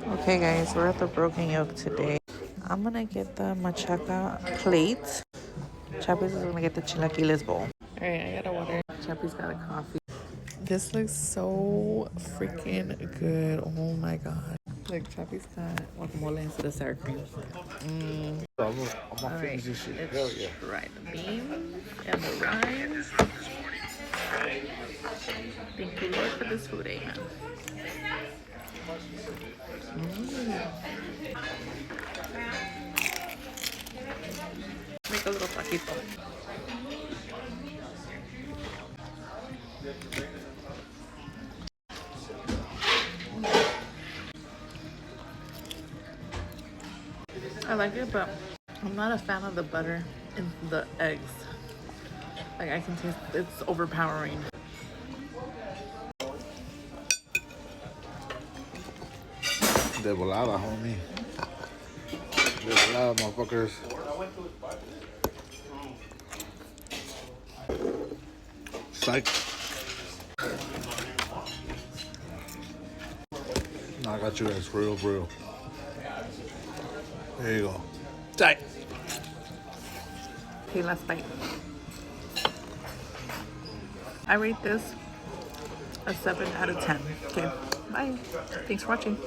Okay guys, we're at the Broken Yolk today. I'm gonna get the machaca plate. Chappy's is gonna get the chilaquiles bowl. Alright, I got a water. Chappy's got a coffee. This looks so freaking good. Oh my god. Look, Chappy's got guacamole instead of sour cream. Alright, let's try the beans and the rice. Thank you Lord for this food, amen. Make a little taquito. I like it, but I'm not a fan of the butter in the eggs. Like, I can taste it's overpowering. De volada, homie. De volada, motherfuckers. Psych. No, I got you guys for real. There you go. Tight. Okay, let's bite. I rate this a 7 out of 10. Okay, bye. Thanks for watching.